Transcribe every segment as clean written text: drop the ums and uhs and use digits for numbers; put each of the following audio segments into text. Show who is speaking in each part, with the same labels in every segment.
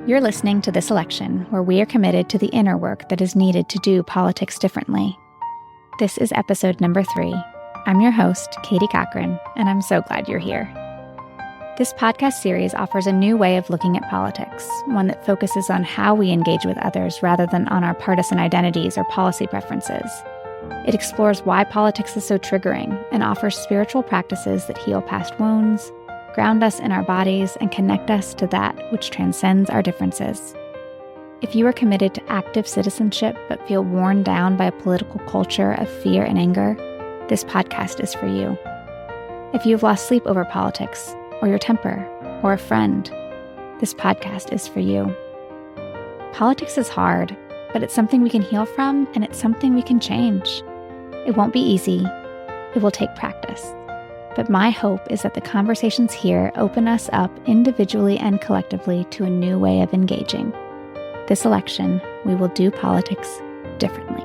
Speaker 1: You're listening to This Election, where we are committed to the inner work that is needed to do politics differently. This is episode number 3. I'm your host, Katie Cochran, and I'm so glad you're here. This podcast series offers a new way of looking at politics, one that focuses on how we engage with others rather than on our partisan identities or policy preferences. It explores why politics is so triggering and offers spiritual practices that heal past wounds, ground us in our bodies, and connect us to that which transcends our differences. If you are committed to active citizenship but feel worn down by a political culture of fear and anger, this podcast is for you. If you've lost sleep over politics, or your temper, or a friend, this podcast is for you. Politics is hard, but it's something we can heal from, and it's something we can change. It won't be easy. It will take practice. But my hope is that the conversations here open us up individually and collectively to a new way of engaging. This election, we will do politics differently.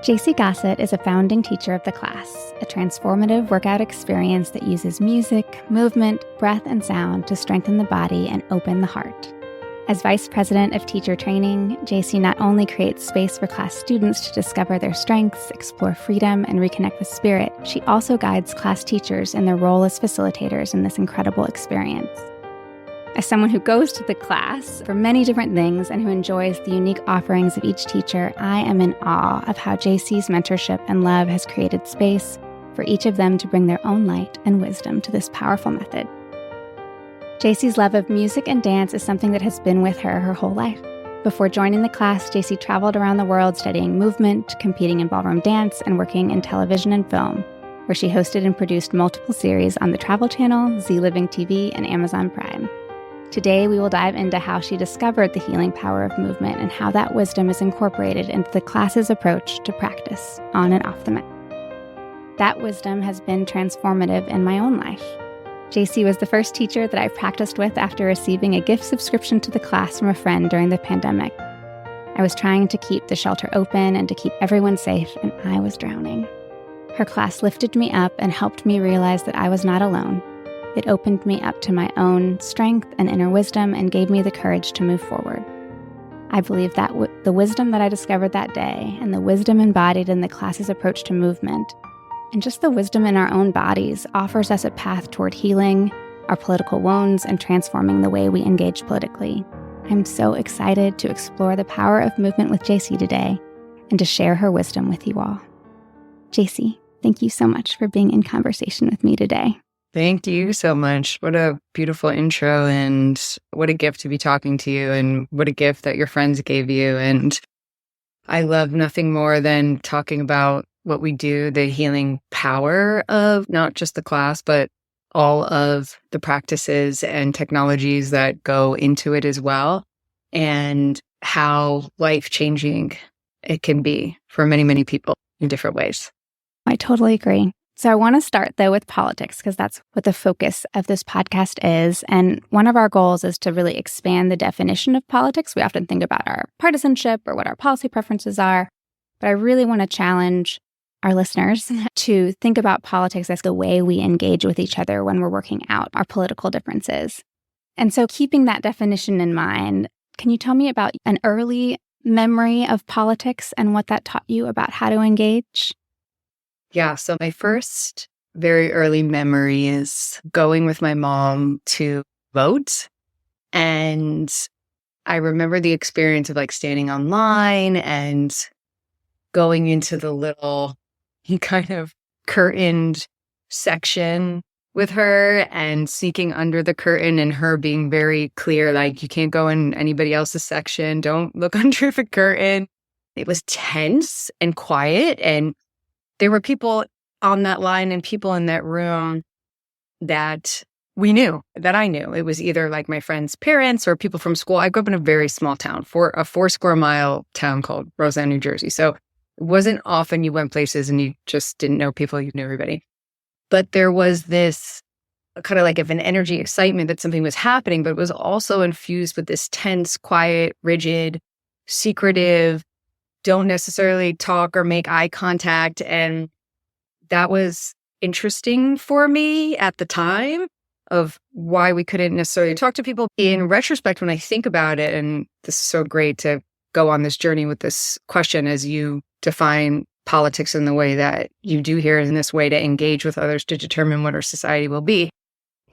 Speaker 1: Jaycee Gossett is a founding teacher of the class, a transformative workout experience that uses music, movement, breath, and sound to strengthen the body and open the heart. As Vice President of Teacher Training, Jaycee not only creates space for class students to discover their strengths, explore freedom, and reconnect with spirit, she also guides class teachers in their role as facilitators in this incredible experience. As someone who goes to the class for many different things and who enjoys the unique offerings of each teacher, I am in awe of how Jaycee's mentorship and love has created space for each of them to bring their own light and wisdom to this powerful method. Jaycee's love of music and dance is something that has been with her whole life. Before joining the class, Jaycee traveled around the world studying movement, competing in ballroom dance, and working in television and film, where she hosted and produced multiple series on the Travel Channel, Z Living TV, and Amazon Prime. Today, we will dive into how she discovered the healing power of movement and how that wisdom is incorporated into the class's approach to practice on and off the mat. That wisdom has been transformative in my own life. Jaycee was the first teacher that I practiced with after receiving a gift subscription to the class from a friend during the pandemic. I was trying to keep the shelter open and to keep everyone safe, and I was drowning. Her class lifted me up and helped me realize that I was not alone. It opened me up to my own strength and inner wisdom and gave me the courage to move forward. I believe that the wisdom that I discovered that day and the wisdom embodied in the class's approach to movement and just the wisdom in our own bodies offers us a path toward healing our political wounds and transforming the way we engage politically. I'm so excited to explore the power of movement with Jaycee today and to share her wisdom with you all. Jaycee, thank you so much for being in conversation with me today.
Speaker 2: Thank you so much. What a beautiful intro, and what a gift to be talking to you, and what a gift that your friends gave you. And I love nothing more than talking about what we do, the healing power of not just the class, but all of the practices and technologies that go into it as well, and how life-changing it can be for many, many people in different ways.
Speaker 1: I totally agree. So I want to start, though, with politics, because that's what the focus of this podcast is. And one of our goals is to really expand the definition of politics. We often think about our partisanship or what our policy preferences are, but I really want to challenge our listeners to think about politics as the way we engage with each other when we're working out our political differences. And so keeping that definition in mind, can you tell me about an early memory of politics and what that taught you about how to engage?
Speaker 2: Yeah, so my first very early memory is going with my mom to vote. And I remember the experience of like standing online and going into the little kind of curtained section with her and sneaking under the curtain, and her being very clear, like, you can't go in anybody else's section. Don't look under the curtain. It was tense and quiet, and there were people on that line and people in that room that we knew, that I knew. It was either like my friends' parents or people from school. I grew up in a very small town, a 4 square mile town called Roseland, New Jersey. So it wasn't often you went places and you just didn't know people, you knew everybody. But there was this kind of like of an energy, excitement that something was happening, but it was also infused with this tense, quiet, rigid, secretive, don't necessarily talk or make eye contact. And that was interesting for me at the time. of why we couldn't necessarily talk to people. In retrospect, when I think about it, and this is so great to go on this journey with this question as you define politics in the way that you do here, in this way to engage with others to determine what our society will be,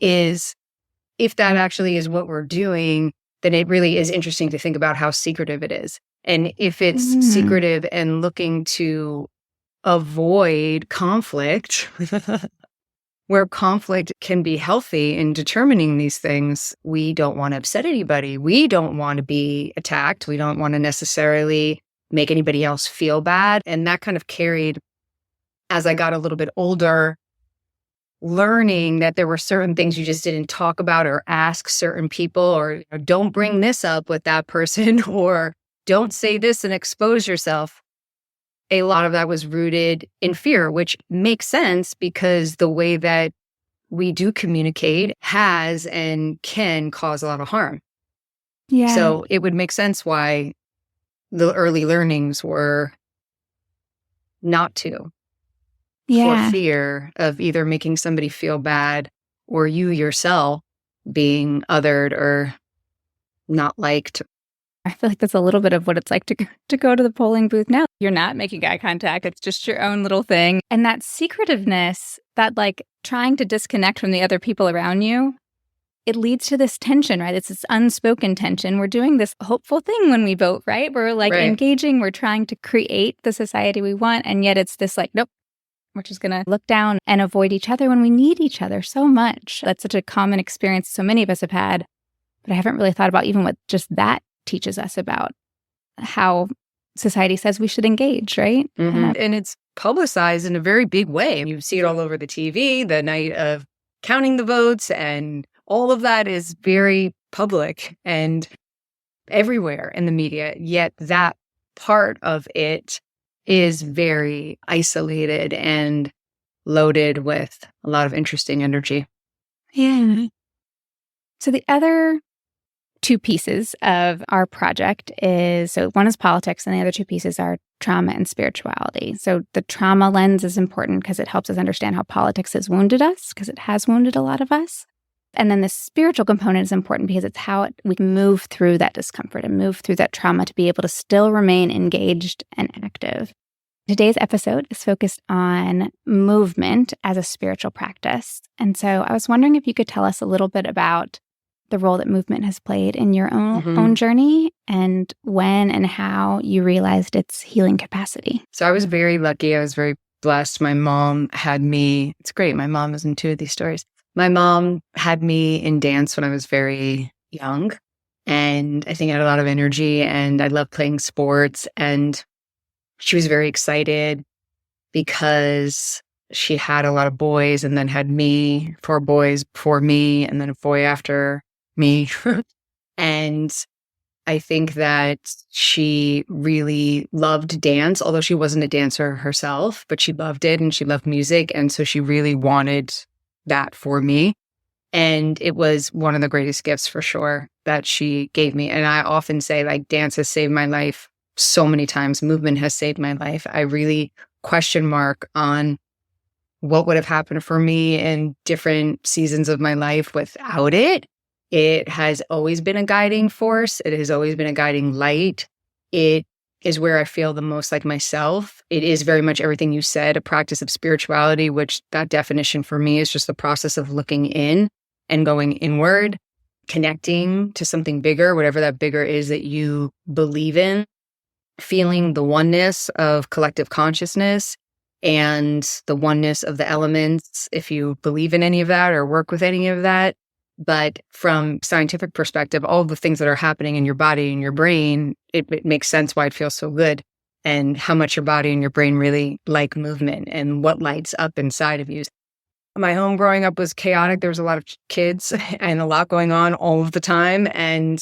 Speaker 2: is if that actually is what we're doing, then it really is interesting to think about how secretive it is. And if it's secretive and looking to avoid conflict, where conflict can be healthy in determining these things, we don't want to upset anybody. We don't want to be attacked. We don't want to necessarily make anybody else feel bad. And that kind of carried as I got a little bit older, learning that there were certain things you just didn't talk about or ask certain people, or don't bring this up with that person, or don't say this and expose yourself. A lot of that was rooted in fear, which makes sense because the way that we do communicate has and can cause a lot of harm.
Speaker 1: Yeah.
Speaker 2: So it would make sense why the early learnings were not to, for fear of either making somebody feel bad or you yourself being othered or not liked.
Speaker 1: I feel like that's a little bit of what it's like to go to the polling booth now. You're not making eye contact. It's just your own little thing. And that secretiveness, that like trying to disconnect from the other people around you, it leads to this tension, right? It's this unspoken tension. We're doing this hopeful thing when we vote, right? We're like engaging. We're trying to create the society we want. And yet it's this like, nope, we're just going to look down and avoid each other when we need each other so much. That's such a common experience so many of us have had. But I haven't really thought about even what just that teaches us about how society says we should engage, right?
Speaker 2: And it's publicized in a very big way. You see it all over the TV, the night of counting the votes, and all of that is very public and everywhere in the media. Yet that part of it is very isolated and loaded with a lot of interesting energy.
Speaker 1: Yeah. So the other two pieces of our project is, so one is politics and the other two pieces are trauma and spirituality. So the trauma lens is important because it helps us understand how politics has wounded us, because it has wounded a lot of us. And then the spiritual component is important because it's how we can move through that discomfort and move through that trauma to be able to still remain engaged and active. Today's episode is focused on movement as a spiritual practice. And so I was wondering if you could tell us a little bit about the role that movement has played in your own journey and when and how you realized its healing capacity.
Speaker 2: So I was very lucky. I was very blessed. My mom had me, it's great. My mom is in two of these stories. My mom had me in dance when I was very young. And I think I had a lot of energy and I loved playing sports. And she was very excited because she had a lot of boys and then had me, 4 boys before me, and then a boy after me. And I think that she really loved dance, although she wasn't a dancer herself, but she loved it and she loved music. And so she really wanted that for me. And it was one of the greatest gifts for sure that she gave me. And I often say, like, dance has saved my life so many times. Movement has saved my life. I really question mark on what would have happened for me in different seasons of my life without it. It has always been a guiding force. It has always been a guiding light. It is where I feel the most like myself. It is very much everything you said, a practice of spirituality, which that definition for me is just the process of looking in and going inward, connecting to something bigger, whatever that bigger is that you believe in, feeling the oneness of collective consciousness and the oneness of the elements, if you believe in any of that or work with any of that. But from scientific perspective, all the things that are happening in your body and your brain, it makes sense why it feels so good and how much your body and your brain really like movement and what lights up inside of you. My home growing up was chaotic. There was a lot of kids and a lot going on all of the time. And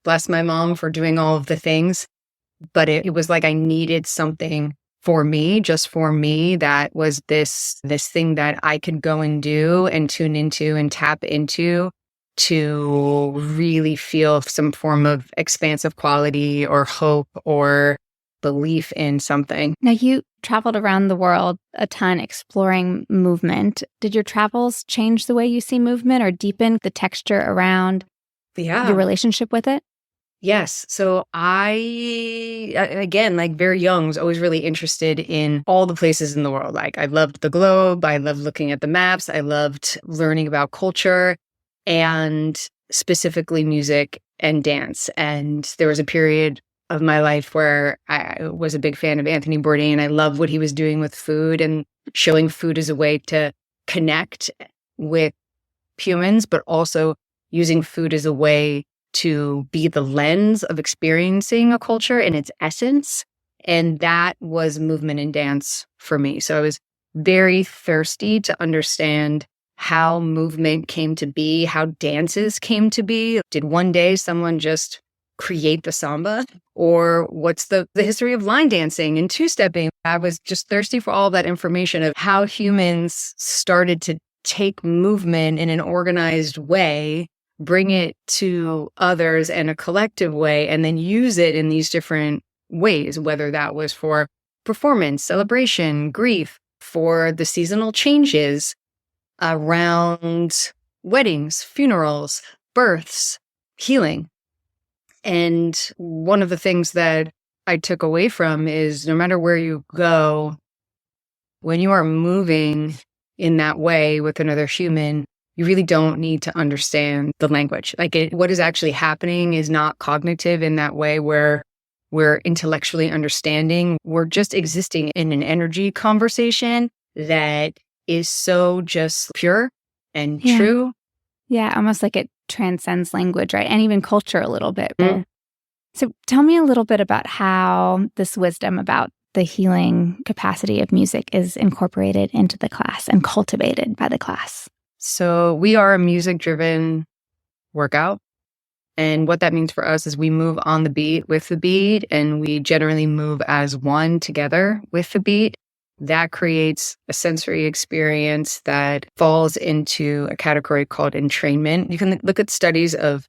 Speaker 2: bless my mom for doing all of the things. But it was like I needed something for me, just for me, that was this thing that I could go and do and tune into and tap into to really feel some form of expansive quality or hope or belief in something.
Speaker 1: Now, you traveled around the world a ton exploring movement. Did your travels change the way you see movement or deepen the texture around your relationship with it?
Speaker 2: Yes. So again, like very young, was always really interested in all the places in the world. Like I loved the globe. I loved looking at the maps. I loved learning about culture and specifically music and dance. And there was a period of my life where I was a big fan of Anthony Bourdain. I loved what he was doing with food and showing food as a way to connect with humans, but also using food as a way to be the lens of experiencing a culture in its essence. And that was movement and dance for me. So I was very thirsty to understand how movement came to be, how dances came to be. Did one day someone just create the samba? Or what's the history of line dancing and two-stepping? I was just thirsty for all that information of how humans started to take movement in an organized way, bring it to others in a collective way, and then use it in these different ways, whether that was for performance, celebration, grief, for the seasonal changes around weddings, funerals, births, healing. And one of the things that I took away from is no matter where you go, when you are moving in that way with another human, you really don't need to understand the language. What is actually happening is not cognitive in that way where we're intellectually understanding. We're just existing in an energy conversation that is so just pure and true.
Speaker 1: Yeah, almost like it transcends language, right? And even culture a little bit.
Speaker 2: Mm.
Speaker 1: So tell me a little bit about how this wisdom about the healing capacity of music is incorporated into the class and cultivated by the class.
Speaker 2: So we are a music-driven workout. And what that means for us is we move on the beat with the beat, and we generally move as one together with the beat. That creates a sensory experience that falls into a category called entrainment. You can look at studies of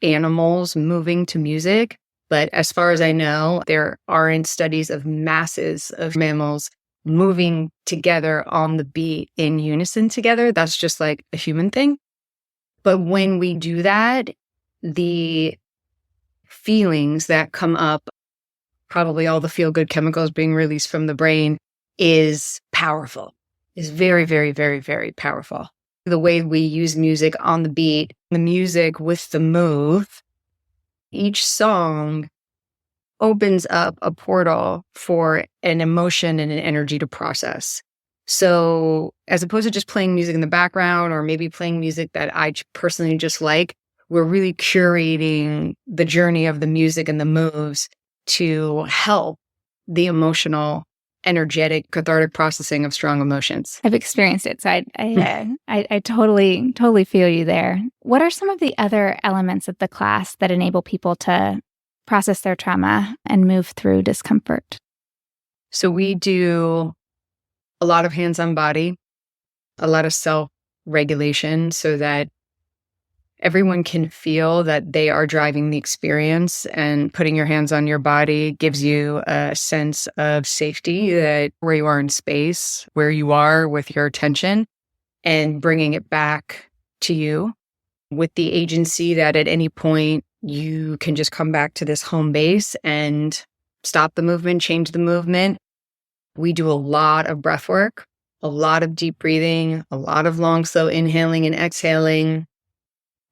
Speaker 2: animals moving to music, but as far as I know, there aren't studies of masses of mammals moving together on the beat in unison together. That's just like a human thing. But when we do that, the feelings that come up, probably all the feel-good chemicals being released from the brain, is powerful, is very, very, very, very powerful. The way we use music on the beat, the music with the move, each song opens up a portal for an emotion and an energy to process. So as opposed to just playing music in the background or maybe playing music that I personally just like, we're really curating the journey of the music and the moves to help the emotional, energetic, cathartic processing of strong emotions.
Speaker 1: I've experienced it, so I totally feel you there. What are some of the other elements of the class that enable people to process their trauma and move through discomfort?
Speaker 2: So we do a lot of hands-on body, a lot of self-regulation so that everyone can feel that they are driving the experience, and putting your hands on your body gives you a sense of safety, that where you are in space, where you are with your attention, and bringing it back to you with the agency that at any point you can just come back to this home base and stop the movement, change the movement. We do a lot of breath work, a lot of deep breathing, a lot of long, slow inhaling and exhaling.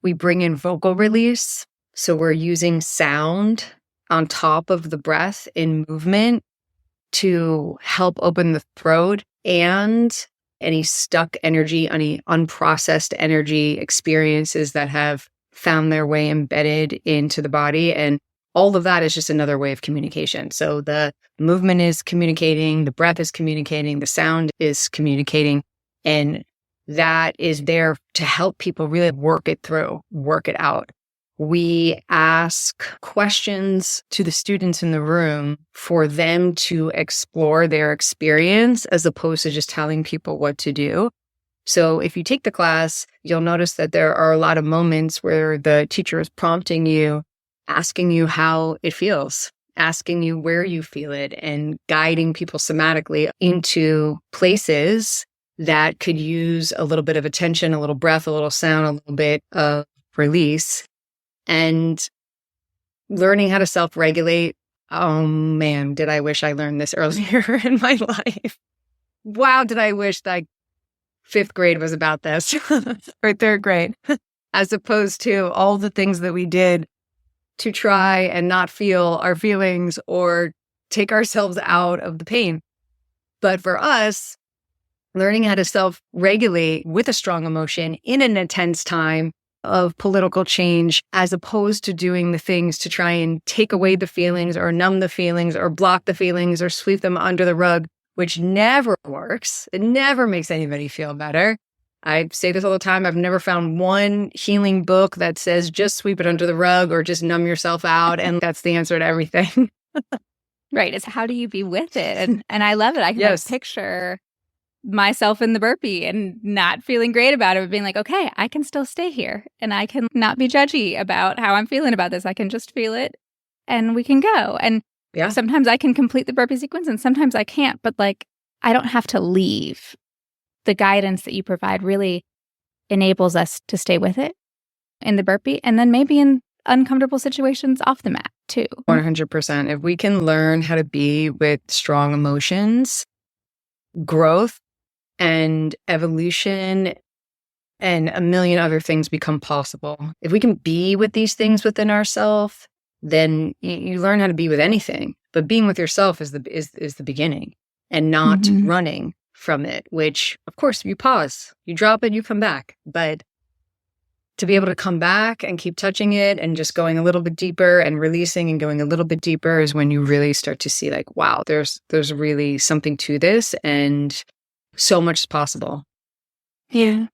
Speaker 2: We bring in vocal release. So we're using sound on top of the breath in movement to help open the throat and any stuck energy, any unprocessed energy experiences that have found their way embedded into the body. And all of that is just another way of communication. So the movement is communicating, the breath is communicating, the sound is communicating, and that is there to help people really work it through, work it out. We ask questions to the students in the room for them to explore their experience as opposed to just telling people what to do. So if you take the class, you'll notice that there are a lot of moments where the teacher is prompting you, asking you how it feels. asking you where you feel it and guiding people somatically into places that could use a little bit of attention, a little breath, a little sound, a little bit of release, and learning how to self-regulate. Oh man, did I wish I learned this earlier in my life. Wow, did I wish that fifth grade was about this or third grade, as opposed to all the things that we did to try and not feel our feelings or take ourselves out of the pain. But for us, learning how to self-regulate with a strong emotion in an intense time of political change, as opposed to doing the things to try and take away the feelings or numb the feelings or block the feelings or sweep them under the rug, which never works. It never makes anybody feel better. I say this all the time. I've never found one healing book that says just sweep it under the rug or just numb yourself out. And that's the answer to everything.
Speaker 1: Right. It's how do you be with it? And I love it. I can
Speaker 2: Yes.
Speaker 1: picture myself in the burpee and not feeling great about it, but being like, okay, I can still stay here and I can not be judgy about how I'm feeling about this. I can just feel it and we can go. And sometimes I can complete the burpee sequence and sometimes I can't, but like, I don't have to leave. The guidance that you provide really enables us to stay with it in the burpee and then maybe in uncomfortable situations off the mat too.
Speaker 2: 100%. If we can learn how to be with strong emotions, growth and evolution and a million other things become possible. If we can be with these things within ourselves, then you learn how to be with anything. But being with yourself is the beginning and not running from it, which of course you pause, you drop it, you come back. But to be able to come back and keep touching it and just going a little bit deeper and releasing and going a little bit deeper is when you really start to see like, wow, there's really something to this and so much is possible.
Speaker 1: Yeah.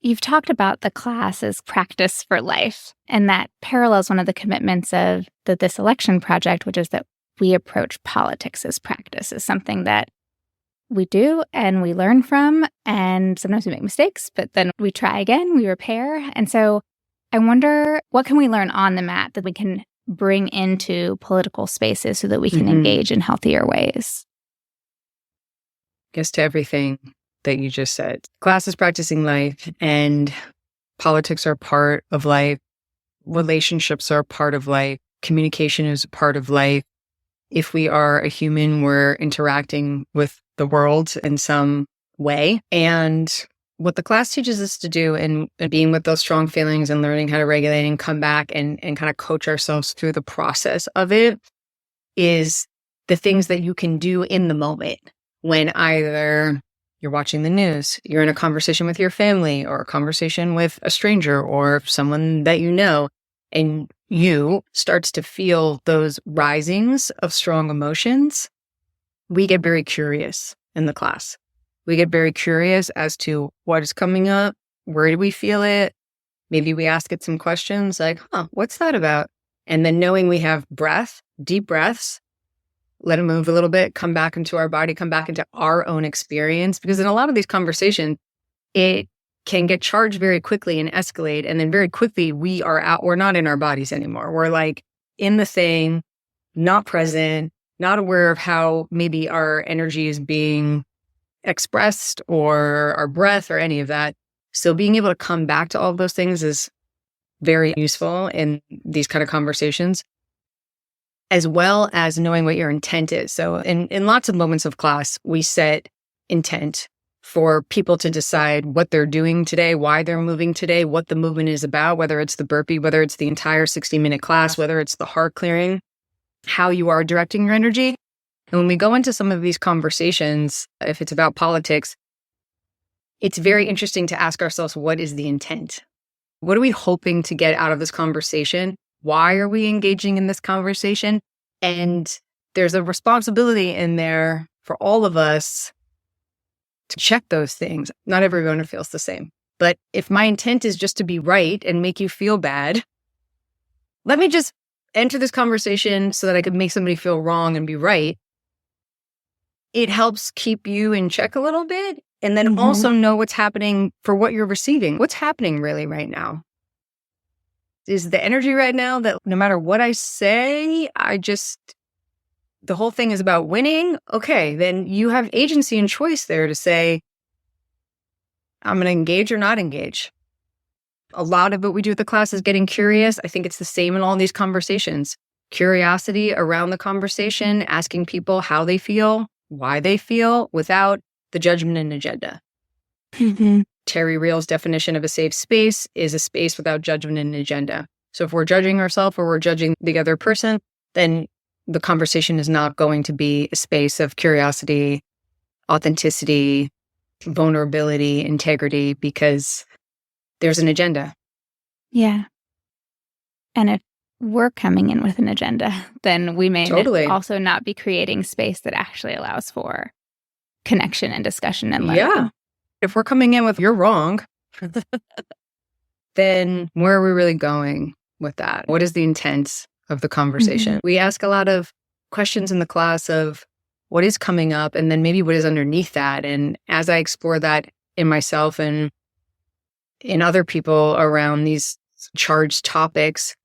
Speaker 1: You've talked about the class as practice for life, and that parallels one of the commitments of the This Election Project, which is that we approach politics as practice, as something that we do and we learn from, and sometimes we make mistakes, but then we try again, we repair. And so I wonder, what can we learn on the mat that we can bring into political spaces so that we can engage in healthier ways?
Speaker 2: I guess to everything that you just said, class is practicing life and politics are part of life. Relationships are a part of life. Communication is a part of life. If we are a human, we're interacting with the world in some way. And what the class teaches us to do and being with those strong feelings and learning how to regulate and come back and kind of coach ourselves through the process of it is the things that you can do in the moment when either you're watching the news, you're in a conversation with your family or a conversation with a stranger or someone that you know, and you starts to feel those risings of strong emotions. We get very curious in the class. We get very curious as to what is coming up. Where do we feel it? Maybe we ask it some questions like, what's that about? And then knowing we have breath, deep breaths, let it move a little bit, come back into our body, come back into our own experience. Because in a lot of these conversations, it can get charged very quickly and escalate. And then very quickly we're not in our bodies anymore. We're like in the thing, not present, not aware of how maybe our energy is being expressed or our breath or any of that. So being able to come back to all of those things is very useful in these kind of conversations, as well as knowing what your intent is. So in lots of moments of class, we set intent for people to decide what they're doing today, why they're moving today, what the movement is about, whether it's the burpee, whether it's the entire 60-minute class, whether it's the heart clearing, how you are directing your energy. And when we go into some of these conversations, if it's about politics, it's very interesting to ask ourselves, what is the intent? What are we hoping to get out of this conversation? Why are we engaging in this conversation? And there's a responsibility in there for all of us to check those things. Not everyone feels the same. But if my intent is just to be right and make you feel bad, let me just enter this conversation so that I could make somebody feel wrong and be right. It helps keep you in check a little bit. And then also know what's happening for what you're receiving. What's happening really right now? is the energy right now that no matter what I say, the whole thing is about winning? Okay, then you have agency and choice there to say, I'm going to engage or not engage. A lot of what we do at the class is getting curious. I think it's the same in all these conversations. Curiosity around the conversation, asking people how they feel, why they feel, without the judgment and agenda.
Speaker 1: Mm-hmm.
Speaker 2: Terry Real's definition of a safe space is a space without judgment and agenda. So if we're judging ourselves or we're judging the other person, then the conversation is not going to be a space of curiosity, authenticity, vulnerability, integrity, because there's an agenda.
Speaker 1: Yeah. And if we're coming in with an agenda, then we may also not be creating space that actually allows for connection and discussion and learning.
Speaker 2: Yeah. If we're coming in with, you're wrong, then where are we really going with that? What is the intent of the conversation?
Speaker 1: Mm-hmm.
Speaker 2: We ask a lot of questions in the class of what is coming up and then maybe what is underneath that. And as I explore that in myself and in other people around these charged topics,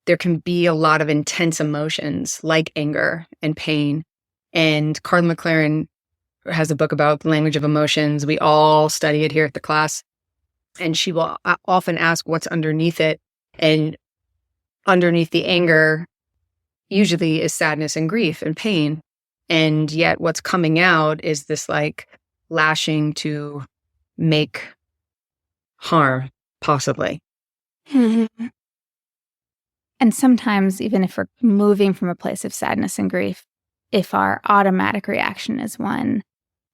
Speaker 2: there can be a lot of intense emotions like anger and pain. And Carl McLaren has a book about the language of emotions. We all study it here at the class. And she will often ask what's underneath it. And underneath the anger usually is sadness and grief and pain. And yet what's coming out is this like lashing to make harm, possibly.
Speaker 1: Mm-hmm. And sometimes, even if we're moving from a place of sadness and grief, if our automatic reaction is one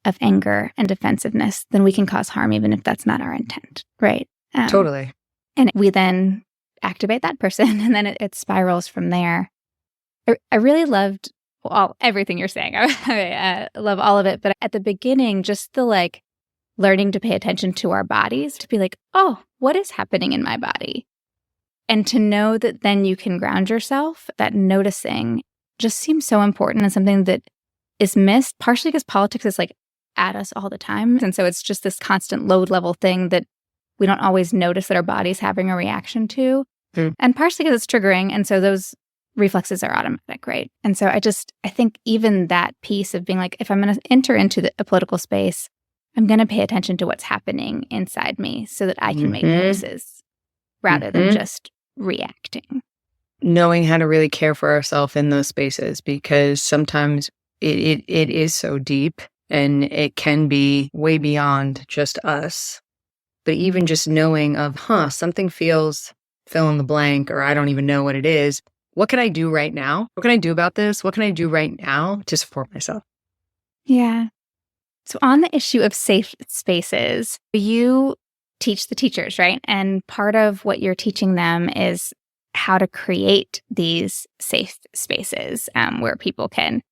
Speaker 1: of anger and defensiveness, then we can cause harm even if that's not our intent, right?
Speaker 2: Totally.
Speaker 1: And we then activate that person, and then it spirals from there. I really loved everything you're saying. I love all of it. But at the beginning, just the like learning to pay attention to our bodies, to be like, oh, what is happening in my body? And to know that then you can ground yourself, that noticing just seems so important and something that is missed, partially because politics is like at us all the time. And so it's just this constant load level thing that we don't always notice that our body's having a reaction to.
Speaker 2: Mm.
Speaker 1: And partially because it's triggering. And so those reflexes are automatic, right? And so I think even that piece of being like, if I'm going to enter into a political space, I'm going to pay attention to what's happening inside me so that I can make choices rather than just reacting.
Speaker 2: Knowing how to really care for ourselves in those spaces, because sometimes it is so deep and it can be way beyond just us. But even just knowing of, something feels fill in the blank, or I don't even know what it is. What can I do right now? What can I do about this? What can I do right now to support myself?
Speaker 1: Yeah. So on the issue of safe spaces, you teach the teachers, right? And part of what you're teaching them is how to create these safe spaces where people can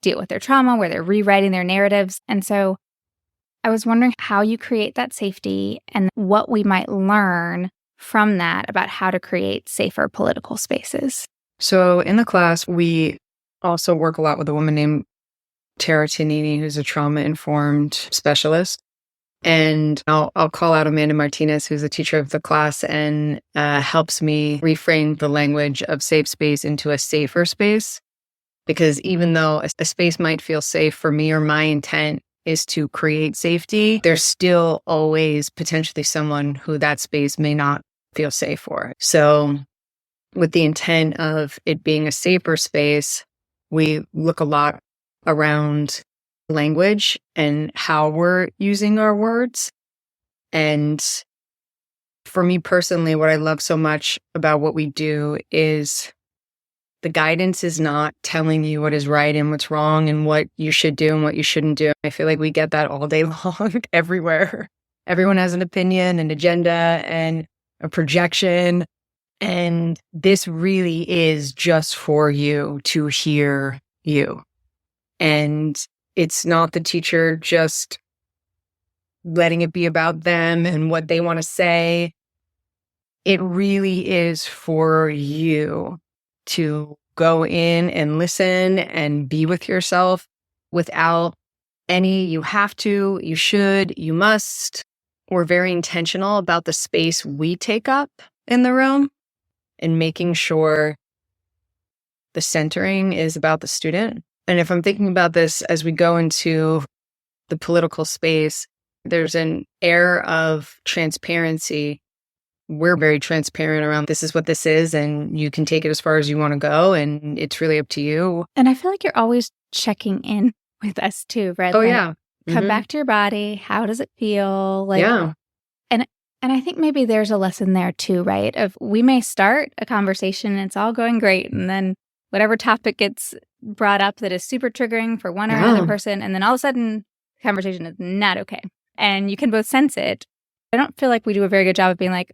Speaker 1: deal with their trauma, where they're rewriting their narratives. And so I was wondering how you create that safety and what we might learn from that about how to create safer political spaces.
Speaker 2: So in the class, we also work a lot with a woman named Tara Tanini, who's a trauma-informed specialist. And I'll call out Amanda Martinez, who's a teacher of the class and helps me reframe the language of safe space into a safer space. Because even though a space might feel safe for me or my intent is to create safety, there's still always potentially someone who that space may not feel safe for. So with the intent of it being a safer space, we look a lot around language and how we're using our words. And for me personally, what I love so much about what we do is the guidance is not telling you what is right and what's wrong and what you should do and what you shouldn't do. I feel like we get that all day long everywhere. Everyone has an opinion, an agenda, and a projection. And this really is just for you to hear you. And it's not the teacher just letting it be about them and what they want to say. It really is for you to go in and listen and be with yourself without any you have to, you should, you must. We're very intentional about the space we take up in the room. and making sure the centering is about the student. And if I'm thinking about this as we go into the political space, there's an air of transparency. We're very transparent around this is what this is, and you can take it as far as you want to go, and it's really up to you.
Speaker 1: And I feel like you're always checking in with us too, right?
Speaker 2: Oh,
Speaker 1: Like,
Speaker 2: yeah.
Speaker 1: come back to your body. How does it feel? Like,
Speaker 2: Yeah.
Speaker 1: And I think maybe there's a lesson there too, right? Of we may start a conversation and it's all going great, and then whatever topic gets brought up that is super triggering for one or another person, and then all of a sudden the conversation is not okay. And you can both sense it. I don't feel like we do a very good job of being like,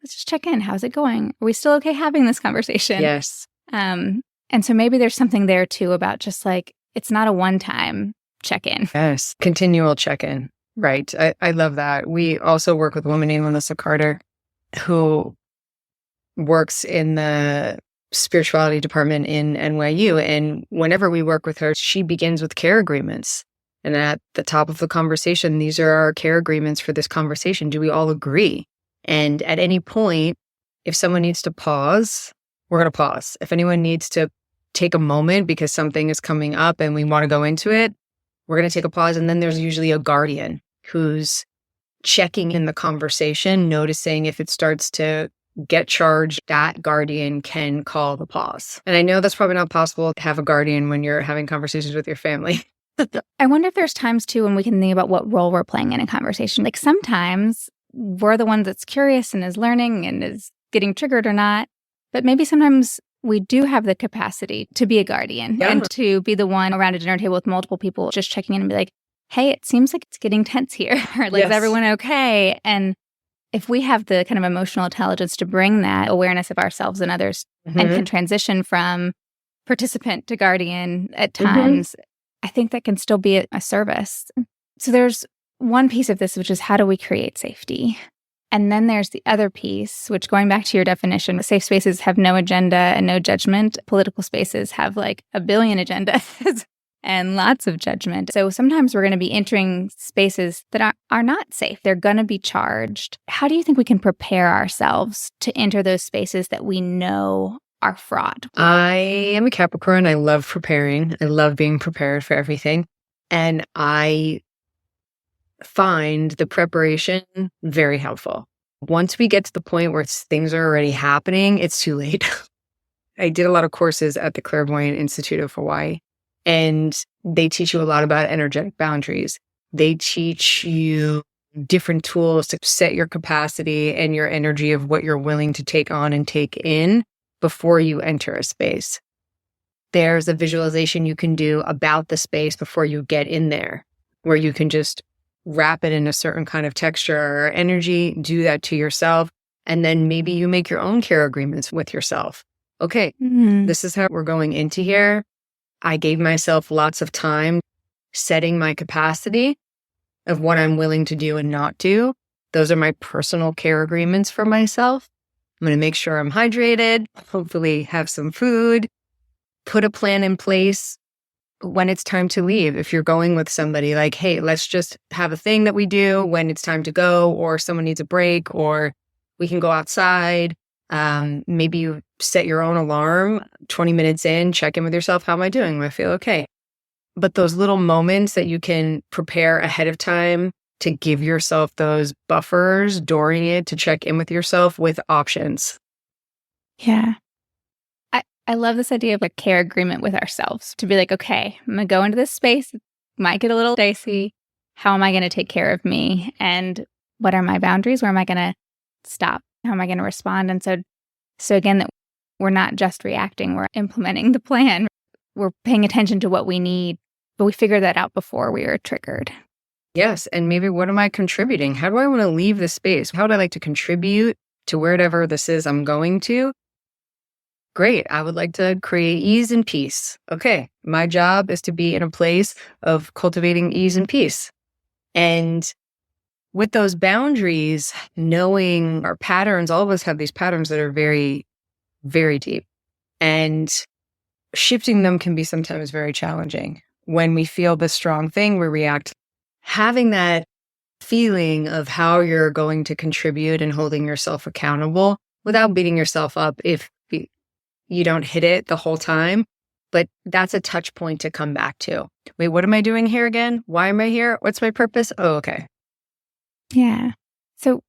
Speaker 1: let's just check in. How's it going? Are we still okay having this conversation?
Speaker 2: Yes.
Speaker 1: And so maybe there's something there too about just like, it's not a one-time check-in.
Speaker 2: Yes. Continual check-in. Right. I love that. We also work with a woman named Melissa Carter, who works in the spirituality department in NYU. And whenever we work with her, she begins with care agreements. And at the top of the conversation, these are our care agreements for this conversation. Do we all agree? And at any point, if someone needs to pause, we're going to pause. If anyone needs to take a moment because something is coming up and we want to go into it, we're going to take a pause. And then there's usually a guardian who's checking in the conversation, noticing if it starts to get charged, that guardian can call the pause. And I know that's probably not possible to have a guardian when you're having conversations with your family.
Speaker 1: I wonder if there's times too when we can think about what role we're playing in a conversation. Like sometimes we're the one that's curious and is learning and is getting triggered or not. But maybe sometimes we do have the capacity to be a guardian and to be the one around a dinner table with multiple people just checking in and be like, hey, it seems like it's getting tense here. Or like, is everyone okay? And if we have the kind of emotional intelligence to bring that awareness of ourselves and others and can transition from participant to guardian at times, I think that can still be a service. So there's one piece of this, which is how do we create safety? And then there's the other piece, which going back to your definition, safe spaces have no agenda and no judgment. Political spaces have like a billion agendas and lots of judgment. So sometimes we're going to be entering spaces that are not safe. They're going to be charged. How do you think we can prepare ourselves to enter those spaces that we know are fraught?
Speaker 2: I am a Capricorn. I love preparing. I love being prepared for everything. And I find the preparation very helpful. Once we get to the point where things are already happening, it's too late. I did a lot of courses at the Clairvoyant Institute of Hawaii, and they teach you a lot about energetic boundaries. They teach you different tools to set your capacity and your energy of what you're willing to take on and take in before you enter a space. There's a visualization you can do about the space before you get in there, where you can just wrap it in a certain kind of texture or energy, do that to yourself, and then maybe you make your own care agreements with yourself. Okay, this is how we're going into here. I gave myself lots of time setting my capacity of what I'm willing to do and not do. Those are my personal care agreements for myself. I'm going to make sure I'm hydrated, hopefully have some food, put a plan in place when it's time to leave. If you're going with somebody, like, hey, let's just have a thing that we do when it's time to go, or someone needs a break, or we can go outside. Maybe you set your own alarm 20 minutes in, check in with yourself. How am I doing? Do I feel okay? But those little moments that you can prepare ahead of time to give yourself those buffers during it, to check in with yourself with options.
Speaker 1: Yeah. I love this idea of a care agreement with ourselves to be like, okay, I'm going to go into this space. It might get a little dicey. How am I going to take care of me? And what are my boundaries? Where am I going to stop? How am I going to respond? And so again, that we're not just reacting, we're implementing the plan. We're paying attention to what we need, but we figure that out before we are triggered.
Speaker 2: Yes. And maybe what am I contributing? How do I want to leave the space? How would I like to contribute to wherever this is I'm going to? Great. I would like to create ease and peace. Okay. My job is to be in a place of cultivating ease and peace. And with those boundaries, knowing our patterns, all of us have these patterns that are very, very deep. And shifting them can be sometimes very challenging. When we feel the strong thing, we react. Having that feeling of how you're going to contribute and holding yourself accountable without beating yourself up if you don't hit it the whole time. But that's a touch point to come back to. Wait, what am I doing here again? Why am I here? What's my purpose? Oh, okay.
Speaker 1: Yeah. So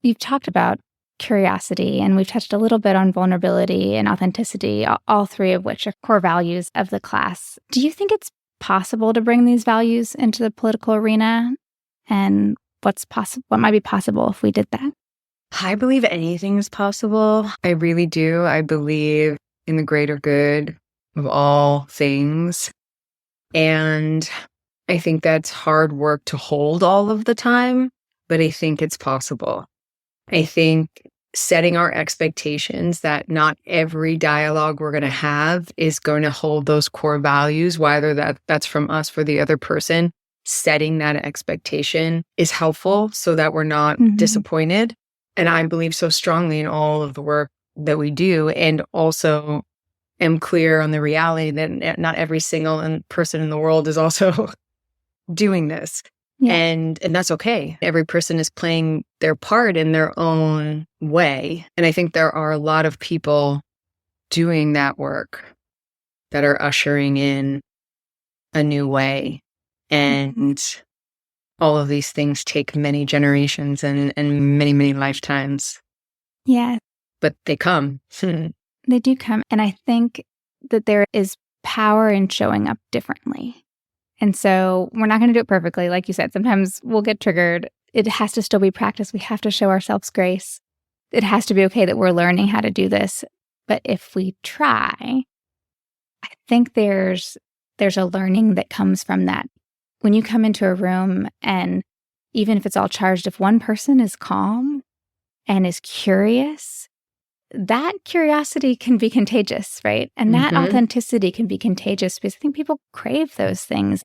Speaker 1: you've talked about curiosity, and we've touched a little bit on vulnerability and authenticity, all three of which are core values of the class. Do you think it's possible to bring these values into the political arena? And what might be possible if we did that?
Speaker 2: I believe anything is possible. I really do. I believe in the greater good of all things. And I think that's hard work to hold all of the time, but I think it's possible. I think setting our expectations that not every dialogue we're going to have is going to hold those core values, whether that's from us for the other person, setting that expectation is helpful so that we're not disappointed. And I believe so strongly in all of the work that we do, and also am clear on the reality that not every single person in the world is also doing this. Yeah. And that's okay. Every person is playing their part in their own way. And I think there are a lot of people doing that work that are ushering in a new way. And all of these things take many generations and many, many lifetimes.
Speaker 1: Yeah.
Speaker 2: But they come.
Speaker 1: They do come. And I think that there is power in showing up differently. And so we're not going to do it perfectly. Like you said, sometimes we'll get triggered. It has to still be practice. We have to show ourselves grace. It has to be okay that we're learning how to do this. But if we try, I think there's a learning that comes from that. When you come into a room, and even if it's all charged, if one person is calm and is curious, that curiosity can be contagious, right? And that authenticity can be contagious, because I think people crave those things.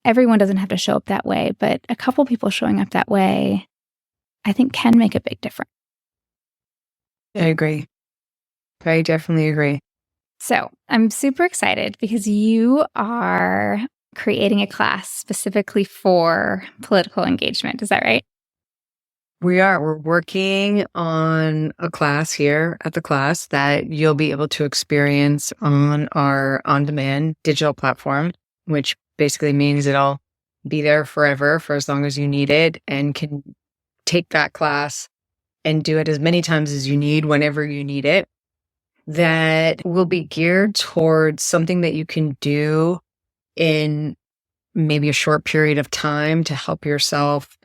Speaker 1: Everyone doesn't have to show up that way, but a couple people showing up that way, I think, can make a big difference.
Speaker 2: I agree. I definitely agree.
Speaker 1: So I'm super excited because you are creating a class specifically for political engagement. Is that right?
Speaker 2: We are. We're working on a class here at the class that you'll be able to experience on our on-demand digital platform, which basically means it'll be there forever for as long as you need it, and can take that class and do it as many times as you need, whenever you need it. That will be geared towards something that you can do in maybe a short period of time to help yourself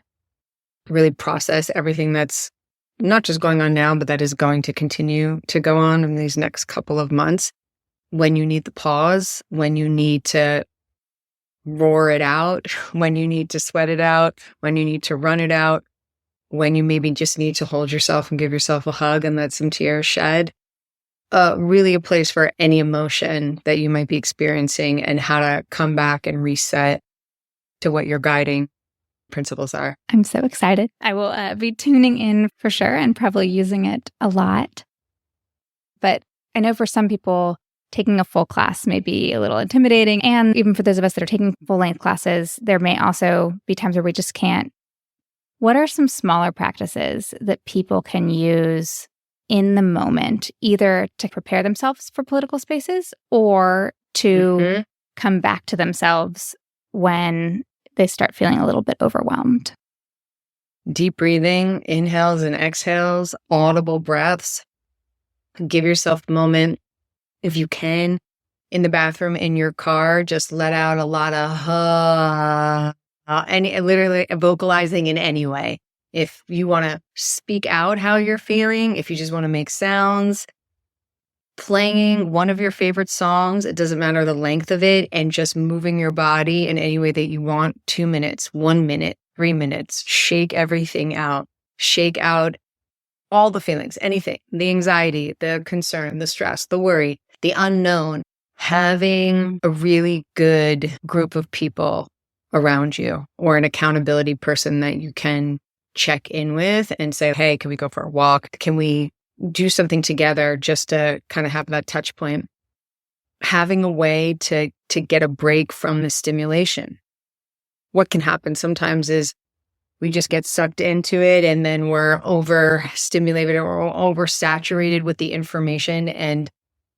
Speaker 2: really process everything that's not just going on now, but that is going to continue to go on in these next couple of months. When you need the pause, when you need to roar it out, when you need to sweat it out, when you need to run it out, when you maybe just need to hold yourself and give yourself a hug and let some tears shed. Really a place for any emotion that you might be experiencing, and how to come back and reset to what your guiding principles are.
Speaker 1: I'm so excited. I will be tuning in for sure, and probably using it a lot. But I know for some people, taking a full class may be a little intimidating. And even for those of us that are taking full-length classes, there may also be times where we just can't. What are some smaller practices that people can use in the moment, either to prepare themselves for political spaces or to come back to themselves when they start feeling a little bit overwhelmed?
Speaker 2: Deep breathing, inhales and exhales, audible breaths. Give yourself a moment, if you can, in the bathroom, in your car. Just let out a lot of and literally vocalizing in any way. If you want to speak out how you're feeling, if you just want to make sounds, playing one of your favorite songs, it doesn't matter the length of it, and just moving your body in any way that you want. 2 minutes, 1 minute, 3 minutes. Shake everything out. Shake out all the feelings, anything, the anxiety, the concern, the stress, the worry, the unknown. Having a really good group of people around you, or an accountability person that you can check in with and say, hey, can we go for a walk? Can we do something together, just to kind of have that touch point? Having a way to get a break from the stimulation. What can happen sometimes is we just get sucked into it, and then we're overstimulated or oversaturated with the information, and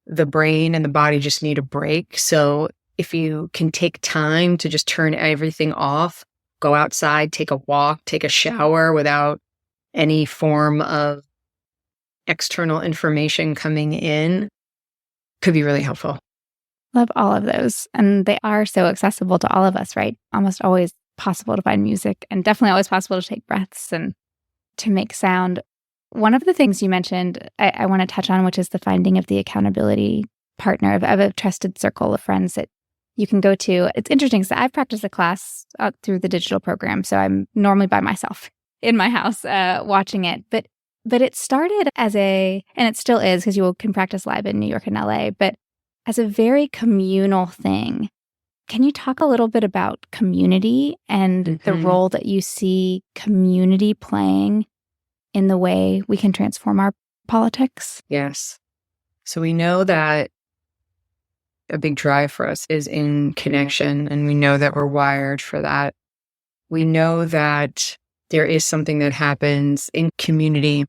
Speaker 2: the brain and the body just need a break. So if you can take time to just turn everything off, go outside, take a walk, take a shower without any form of external information coming in, could be really helpful.
Speaker 1: Love all of those. And they are so accessible to all of us, right? Almost always possible to find music, and definitely always possible to take breaths and to make sound. One of the things you mentioned, I want to touch on, which is the finding of the accountability partner of a trusted circle of friends that you can go to. It's interesting because I've practiced a class through the digital program, so I'm normally by myself in my house watching it. But it started as and it still is because you can practice live in New York and LA, but as a very communal thing. Can you talk a little bit about community and the role that you see community playing in the way we can transform our politics?
Speaker 2: Yes. So we know that a big drive for us is in connection, and we know that we're wired for that. We know that there is something that happens in community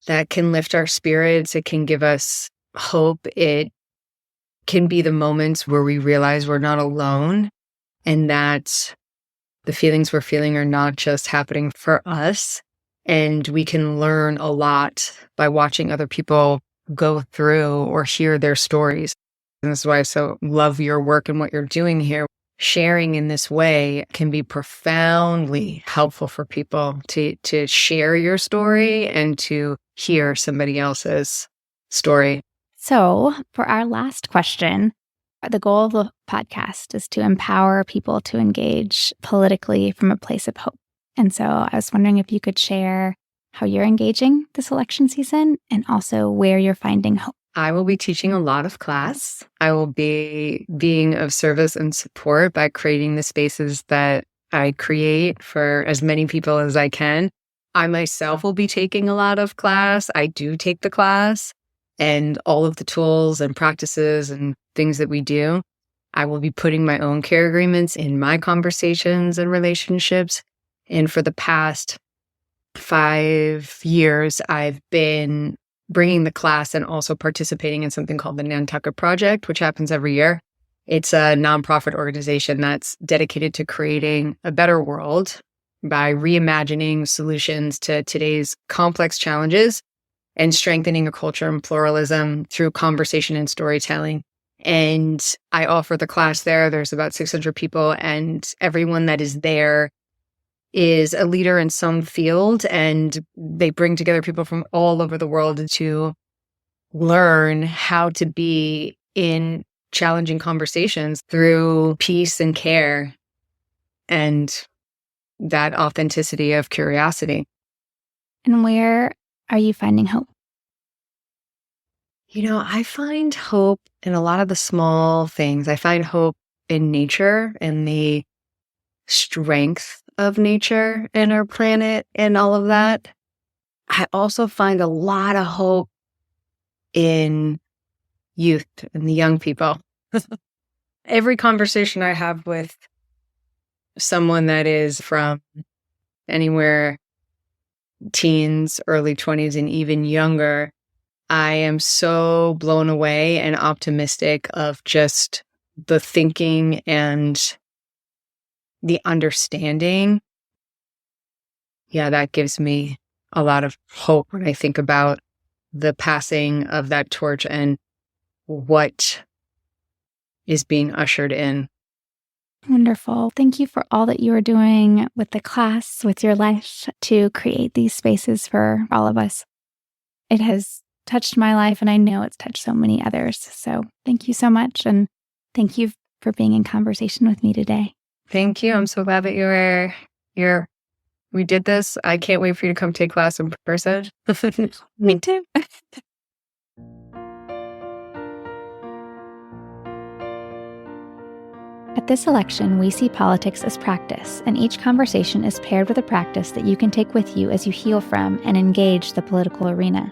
Speaker 2: that can lift our spirits. It can give us hope. It can be the moments where we realize we're not alone, and that the feelings we're feeling are not just happening for us. And we can learn a lot by watching other people go through or hear their stories. And this is why I so love your work and what you're doing here. Sharing in this way can be profoundly helpful for people to share your story and to hear somebody else's story.
Speaker 1: So, for our last question, the goal of the podcast is to empower people to engage politically from a place of hope. And so I was wondering if you could share how you're engaging this election season and also where you're finding hope.
Speaker 2: I will be teaching a lot of class. I will be being of service and support by creating the spaces that I create for as many people as I can. I myself will be taking a lot of class. I do take the class. And all of the tools and practices and things that we do, I will be putting my own care agreements in my conversations and relationships. And for the past 5 years, I've been bringing the class and also participating in something called the Nantucket Project, which happens every year. It's a nonprofit organization that's dedicated to creating a better world by reimagining solutions to today's complex challenges and strengthening a culture and pluralism through conversation and storytelling. And I offer the class there. There's about 600 people, and everyone that is there is a leader in some field, and they bring together people from all over the world to learn how to be in challenging conversations through peace and care and that authenticity of curiosity.
Speaker 1: And where are you finding hope?
Speaker 2: I find hope in a lot of the small things. I find hope in nature and the strength of nature and our planet and all of that. I also find a lot of hope in youth and the young people. Every conversation I have with someone that is from anywhere teens, early 20s, and even younger, I am so blown away and optimistic of just the thinking and the understanding. Yeah, that gives me a lot of hope when I think about the passing of that torch and what is being ushered in.
Speaker 1: Wonderful. Thank you for all that you are doing with the class, with your life, to create these spaces for all of us. It has touched my life, and I know it's touched so many others. So thank you so much. And thank you for being in conversation with me today.
Speaker 2: Thank you. I'm so glad that we did this. I can't wait for you to come take class in person.
Speaker 1: Me too. At this election, we see politics as practice, and each conversation is paired with a practice that you can take with you as you heal from and engage the political arena.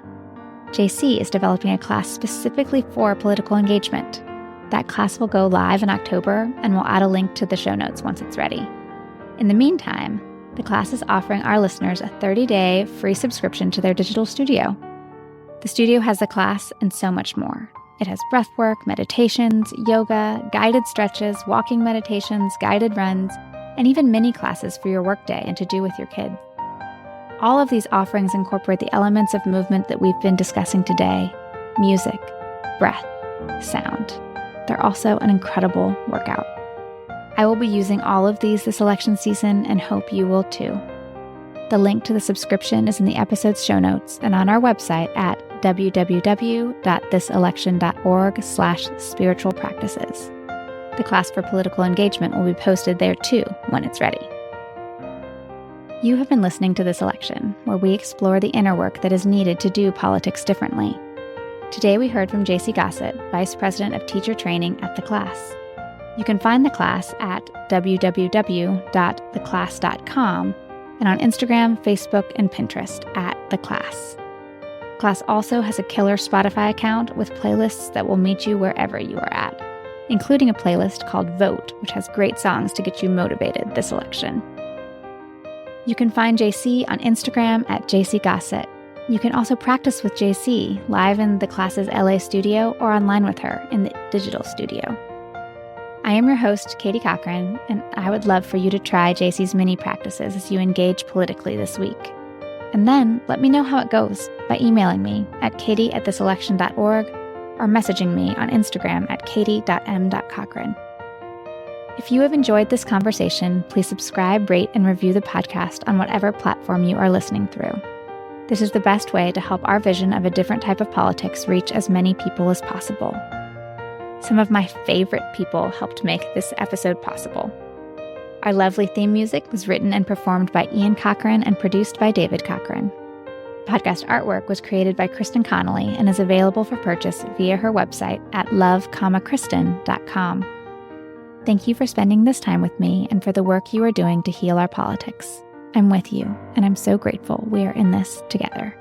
Speaker 1: Jaycee is developing a class specifically for political engagement. That class will go live in October, and we'll add a link to the show notes once it's ready. In the meantime, The class is offering our listeners a 30-day free subscription to their digital studio. The studio has the class and so much more. It has breathwork, meditations, yoga, guided stretches, walking meditations, guided runs, and even mini classes for your workday and to do with your kids. All of these offerings incorporate the elements of movement that we've been discussing today: music, breath, sound. They're also an incredible workout. I will be using all of these this election season and hope you will too. The link to the subscription is in the episode's show notes and on our website at www.thiselection.org/spiritual practices. The class for political engagement will be posted there too when it's ready. You have been listening to This Election, where we explore the inner work that is needed to do politics differently. Today we heard from Jaycee Gossett, Vice President of Teacher Training at The Class. You can find The Class at www.theclass.com and on Instagram, Facebook, and Pinterest at The Class. Class also has a killer Spotify account with playlists that will meet you wherever you are at, including a playlist called Vote, which has great songs to get you motivated this election. You can find Jaycee on Instagram at Jaycee Gossett. You can also practice with Jaycee live in the class's LA studio or online with her in the digital studio. I am your host, Katie Cochran, and I would love for you to try Jaycee's mini practices as you engage politically this week. And then let me know how it goes by emailing me at katie@thiselection.org or messaging me on Instagram at katie.m.cochran. If you have enjoyed this conversation, please subscribe, rate, and review the podcast on whatever platform you are listening through. This is the best way to help our vision of a different type of politics reach as many people as possible. Some of my favorite people helped make this episode possible. Our lovely theme music was written and performed by Ian Cochran and produced by David Cochran. Podcast artwork was created by Kristen Connolly and is available for purchase via her website at love-kristen.com. Thank you for spending this time with me and for the work you are doing to heal our politics. I'm with you, and I'm so grateful we are in this together.